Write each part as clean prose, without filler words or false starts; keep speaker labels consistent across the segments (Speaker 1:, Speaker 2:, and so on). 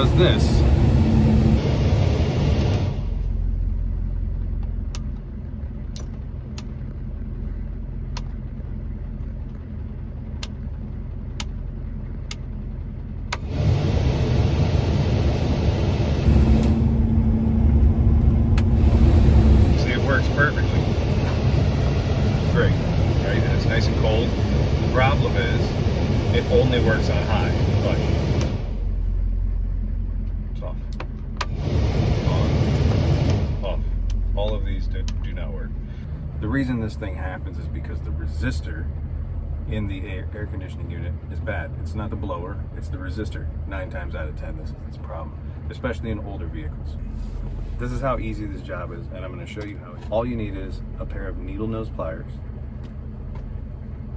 Speaker 1: does this. Perfectly. Great, right? And it's nice and cold. The problem is, it only works on high. Push. It's off. On. Off. All of these do not work. The reason this thing happens is because the resistor in the air conditioning unit is bad. It's not the blower, it's the resistor. 9 times out of 10, this is a problem, especially in older vehicles. This is how easy this job is, and I'm going to show you how. All you need is a pair of needle nose pliers,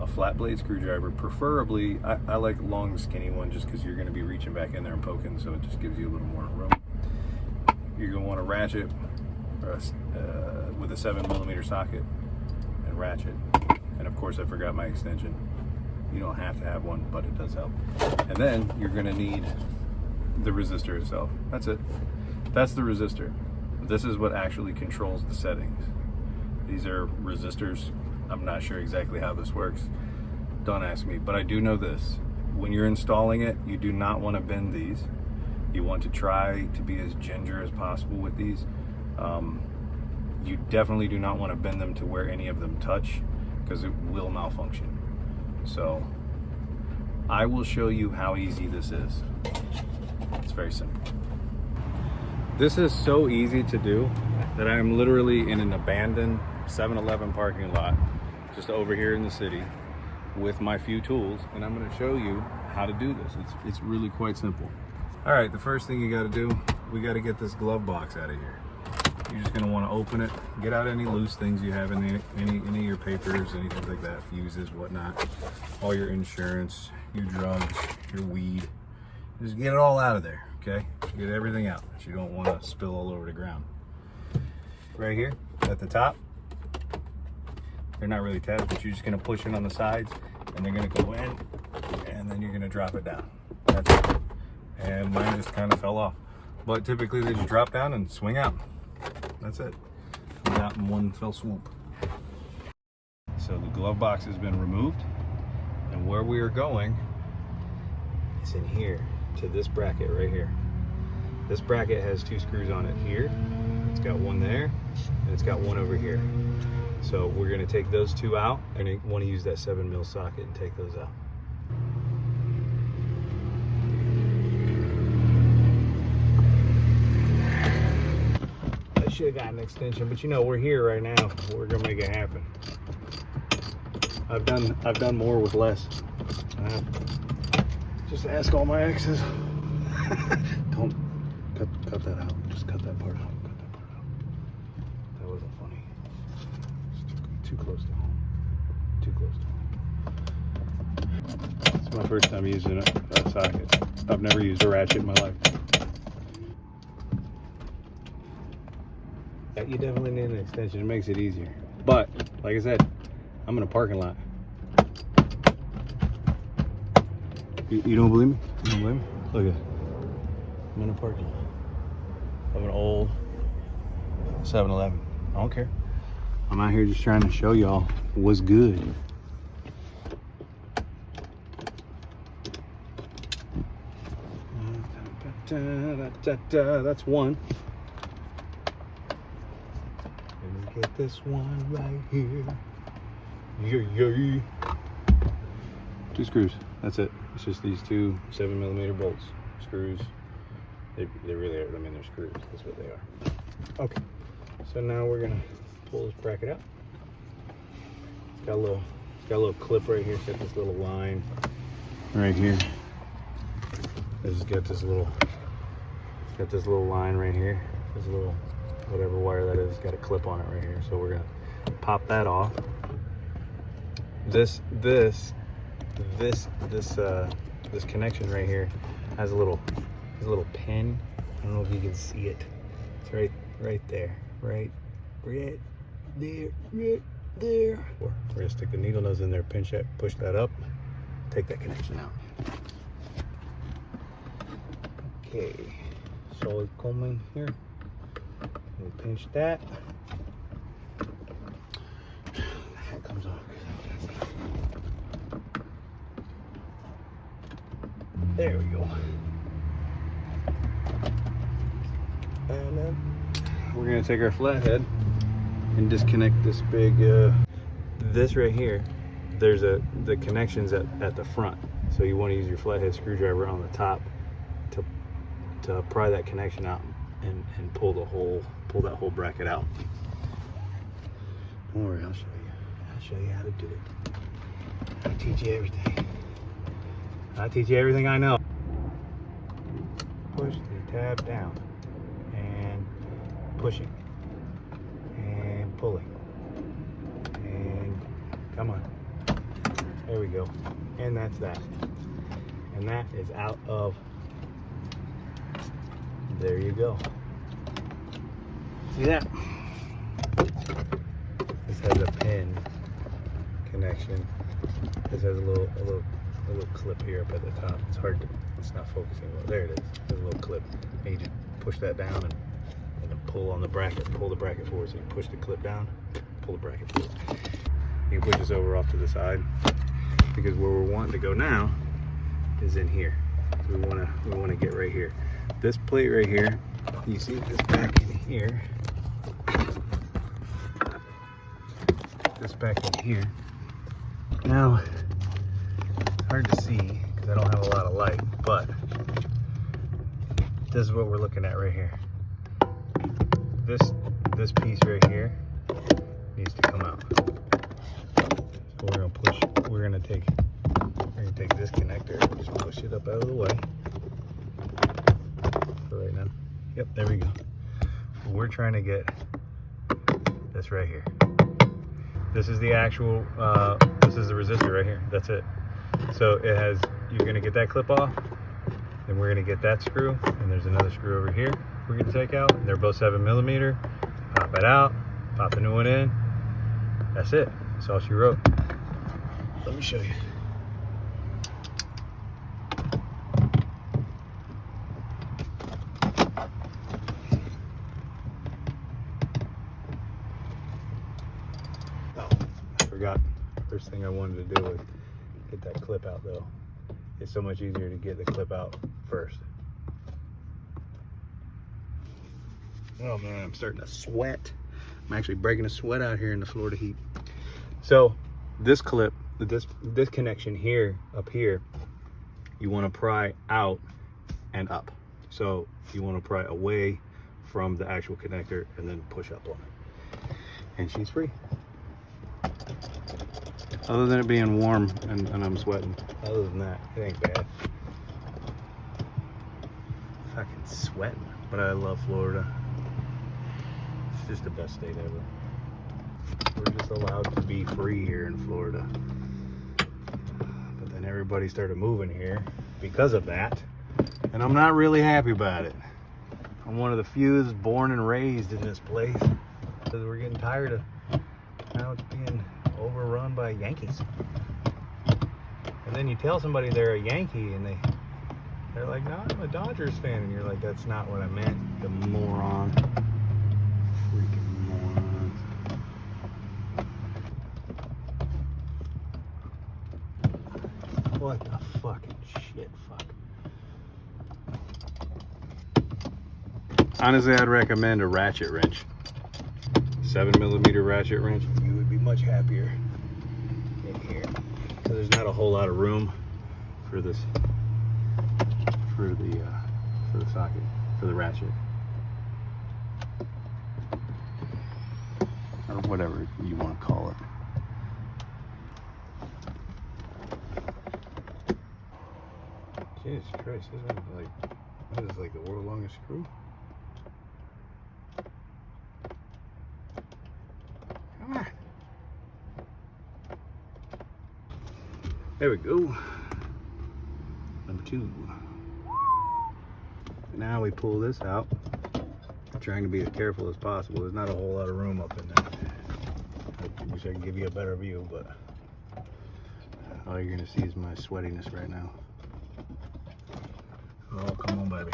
Speaker 1: a flat blade screwdriver, preferably, I like long skinny one just because you're going to be reaching back in there and poking, so it just gives you a little more room. You're going to want a ratchet with a 7mm socket and ratchet. And of course I forgot my extension. You don't have to have one, but it does help. And then you're going to need the resistor itself. That's it. That's the resistor. This is what actually controls the settings. These are resistors. I'm not sure exactly how this works. Don't ask me, but I do know this. When you're installing it, you do not want to bend these. You want to try to be as ginger as possible with these. You definitely do not want to bend them to where any of them touch, because it will malfunction. So I will show you how easy this is. It's very simple. This is so easy to do that I'm literally in an abandoned 7-Eleven parking lot just over here in the city with my few tools, and I'm going to show you how to do this. It's really quite simple. All right, the first thing you got to do, we got to get this glove box out of here. You're just going to want to open it, get out any loose things you have in any of your papers, anything like that, fuses, whatnot, all your insurance, your drugs, your weed. Just get it all out of there, okay? Get everything out that you don't want to spill all over the ground. Right here at the top, they're not really tabs, but you're just going to push it on the sides, and they're going to go in, and then you're going to drop it down. That's it. And mine just kind of fell off. But typically they just drop down and swing out. That's it. Swing out in one fell swoop. So the glove box has been removed, and where we are going is in here to this bracket right here. This bracket has 2 screws on it here. It's got one there, and it's got one over here. So we're going to take those 2 out, and you want to use that 7mm socket and take those out. I should have got an extension, but you know, we're here right now. We're going to make it happen. I've done more with less. Just ask all my exes. Don't cut that out. Just cut that part out. Cut that part out. That wasn't funny. It's too close to home. Too close to home. It's my first time using a socket. I've never used a ratchet in my life. You definitely need an extension. It makes it easier. But like I said, I'm in a parking lot. You don't believe me? You don't believe me? Look at it. I'm in a parking lot of an old 7-Eleven. I don't care. I'm out here just trying to show y'all what's good. That's one. And get this one right here. Yeah. 2 screws. That's it. It's just these 2 7mm bolts. Screws. They really are. I mean, they're screws. That's what they are. Okay. So now we're gonna pull this bracket out. It's got a little clip right here. It's got this little line right here. It's got this little line right here. This little whatever wire that is. It's got a clip on it right here. So we're gonna pop that off. This connection right here has a little pin. I don't know if you can see it. It's right there. Right there. We're gonna stick the needle nose in there, pinch that, push that up, take that connection out.
Speaker 2: Okay, so it's coming here. We'll pinch that. That comes off. There we go. And then we're gonna take our flathead and disconnect this big, this right here. There's the connections at the front. So you want to use your flathead screwdriver on the top to pry that connection out and pull that whole bracket out. Don't worry, I'll show you. I'll show you how to do it. I'll teach you everything. I'll teach you everything I know. Push the tab down and pushing and pulling and come on. There we go. And that's that. And that is out of. There you go. See that? This has a pin connection. This has a little clip here up at the top. It's hard to, it's not focusing well. There it is. There's a little clip. And you just push that down and then pull on the bracket. Pull the bracket forward. So you push the clip down, pull the bracket forward. You can push this over off to the side because where we're wanting to go now is in here. So we want to get right here. This plate right here, you see this back in here. This back in here. Now, hard to see because I don't have a lot of light, but this is what we're looking at right here. This piece right here needs to come out. So we're gonna take this connector and just push it up out of the way. For right now. Yep, there we go. We're trying to get this right here. This is the actual, this is the resistor right here. That's it. So it has, you're gonna get that clip off, then we're gonna get that screw, and there's another screw over here we're gonna take out, and they're both 7mm. Pop it out, pop the new one in. That's it. That's all she wrote. Let me show you. Oh, I forgot. First thing I wanted to do was get that clip out though. It's so much easier to get the clip out first. Oh man, I'm starting to sweat. I'm actually breaking a sweat out here in the Florida heat. So this clip, this connection here, up here, you want to pry out and up. So you want to pry away from the actual connector and then push up on it. And she's free. Other than it being warm and I'm sweating. Other than that, it ain't bad. Fucking sweating. But I love Florida. It's just the best state ever. We're just allowed to be free here in Florida. But then everybody started moving here because of that. And I'm not really happy about it. I'm one of the few that's born and raised in this place. Because we're getting tired of now it's being overrun by Yankees. And then you tell somebody they're a Yankee and they're like, no, I'm a Dodgers fan. And you're like, that's not what I meant, you moron. Freaking morons. What the fucking shit, fuck. Honestly, I'd recommend a ratchet wrench. 7mm ratchet wrench. You would be much happier in here. Because there's not a whole lot of room for this, for the socket, for the ratchet. Or whatever you want to call it. Jesus Christ, this is like the world's longest screw. Come on. There we go. Number 2. Now we pull this out. I'm trying to be as careful as possible. There's not a whole lot of room up in there. I wish I could give you a better view, but all you're gonna see is my sweatiness right now. Oh, come on, baby.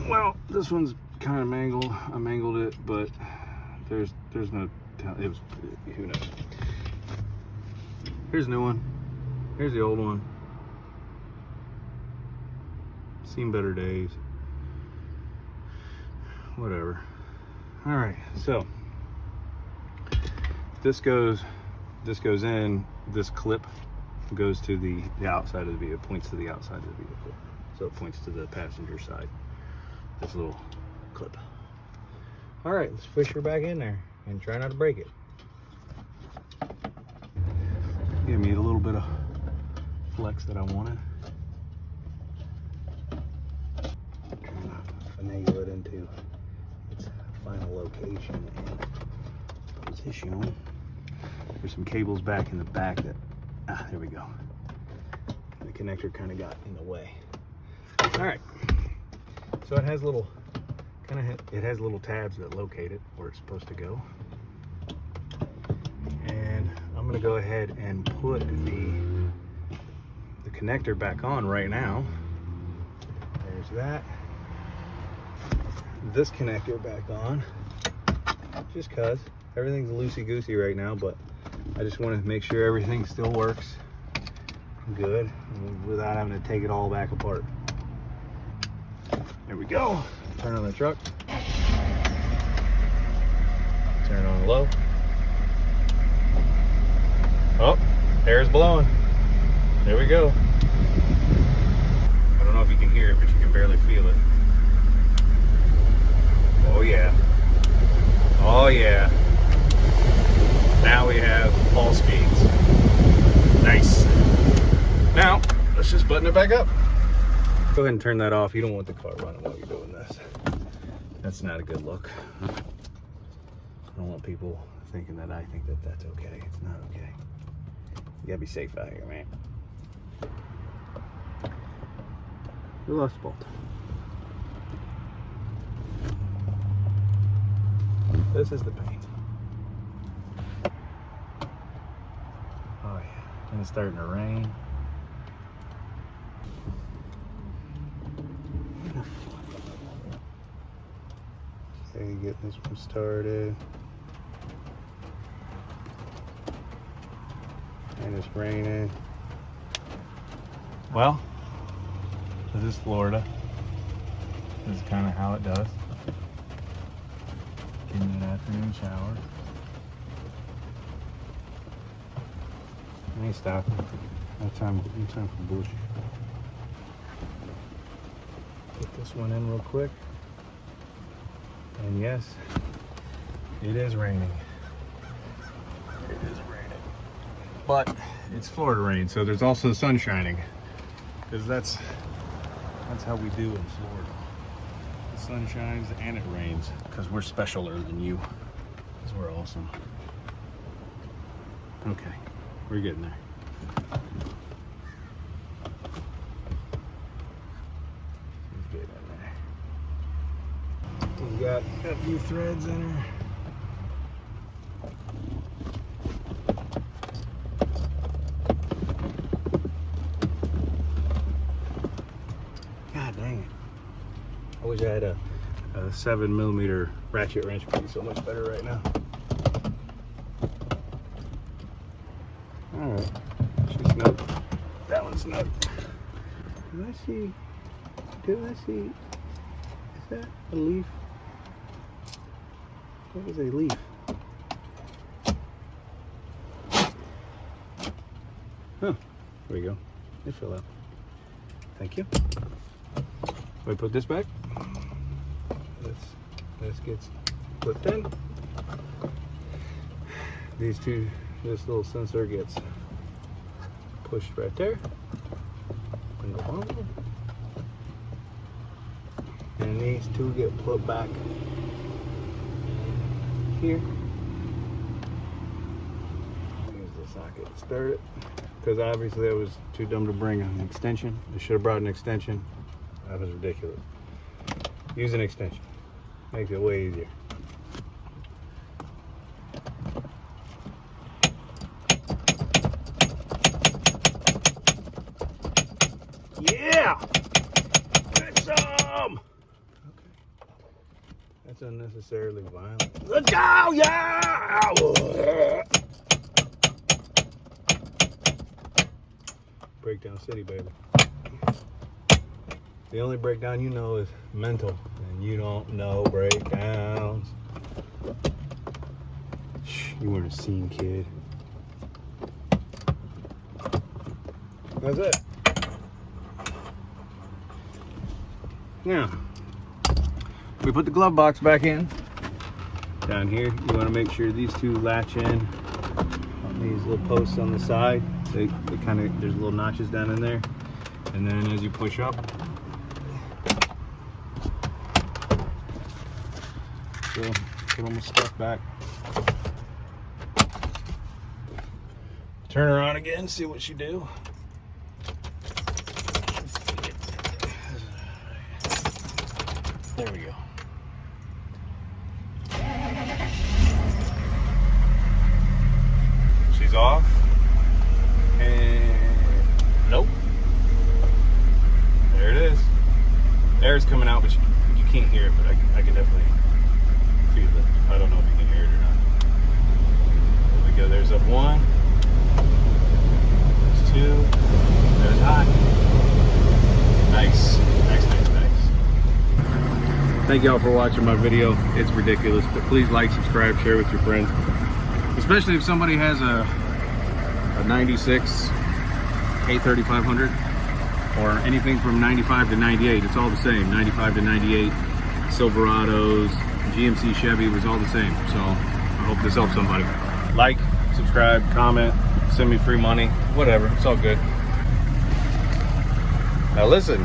Speaker 2: Well, this one's kind of mangled. I mangled it, but there's no, it was, who knows. Here's a new one. Here's the old one. Seen better days. Whatever. All right, so this goes in, this clip goes to the outside of the vehicle, points to the outside of the vehicle. So it points to the passenger side, this little clip. All right, let's fish her back in there and try not to break it. Give me a little bit of flex that I wanted. Trying to finagle it into its final location and position. There's some cables back in the back that, there we go. The connector kind of got in the way. All right, so it has little, it has little tabs that locate it where it's supposed to go. And I'm gonna go ahead and put the connector back on right now. There's that. This connector back on, just cause everything's loosey-goosey right now, but I just want to make sure everything still works good without having to take it all back apart. There we go. Turn on the truck. Turn on low. Oh, air's blowing. There we go. I don't know if you can hear it, but you can barely feel it. Oh yeah. Oh yeah. Now we have all speeds. Nice. Now, let's just button it back up. Go ahead and turn that off. You don't want the car running while you're doing this. That's not a good look. I don't want people thinking that I think that that's okay. It's not okay. You gotta be safe out here, man. The rust bolt. This is the paint. Oh yeah, and it's starting to rain. Okay, get this one started. And it's raining. Well, this is Florida. This is kind of how it does. Getting an afternoon shower. I ain't stopping. No time for bullshit. Put this one in real quick. And yes, it is raining. It is raining. But it's Florida rain, so there's also sun shining. Because that's how we do in Florida. The sun shines and it rains. Because we're specialer than you. Because we're awesome. Okay, we're getting there. Let's get in there. We've got a few threads in her. God dang it. I wish I had a 7mm ratchet wrench. Would be so much better right now. Alright, she's snug. That one's snug. Do I see, is that a leaf? That is a leaf. Huh, there we go. It fell out. Thank you. We put this back. This gets clipped in. This little sensor gets pushed right there. No problem. And these two get put back here. Use the socket to start it. Because obviously I was too dumb to bring an extension. I should have brought an extension. That was ridiculous. Use an extension. Makes it way easier. Yeah! Get some! That's unnecessarily violent. Let's go! Yeah! Breakdown City, baby. The only breakdown you know is mental, and you don't know breakdowns. Shh, you weren't a scene, kid. That's it. Now, we put the glove box back in. Down here, you want to make sure these two latch in on these little posts on the side. They kind of, there's little notches down in there. And then as you push up, so put all my stuff back. Turn her on again, see what she do. There we go. She's off. And nope. There it is. Air's coming out, but you can't hear it, but I can definitely feel it. I don't know if you can hear it or not. There we go. There's up one. There's two. There's high. Nice. Nice. Thank y'all for watching my video. It's ridiculous, but please like, subscribe, share with your friends. Especially if somebody has a 96 A3500 or anything from 95 to 98. It's all the same. 95 to 98 Silverados, GMC Chevy was all the same. So I hope this helps somebody. Like, subscribe, comment, send me free money, whatever. It's all good. Now listen,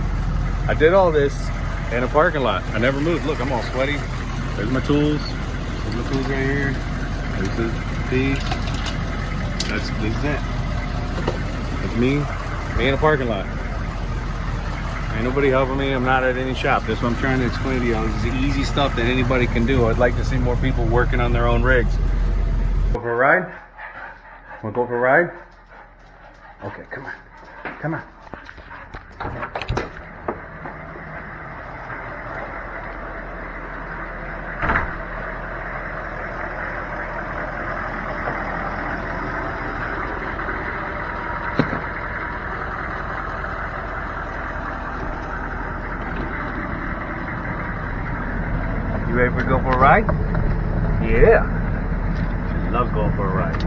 Speaker 2: I did all this in a parking lot. I never moved. Look, I'm all sweaty. There's my tools. There's my tools right here. There's these. This is it. It's me in a parking lot. Ain't nobody helping me. I'm not at any shop. That's what I'm trying to explain to y'all. This is easy stuff that anybody can do. I'd like to see more people working on their own rigs. Go for a ride? Want to go for a ride? Okay, come on. Come on. You ready to go for a ride? Yeah. She loves going for a ride.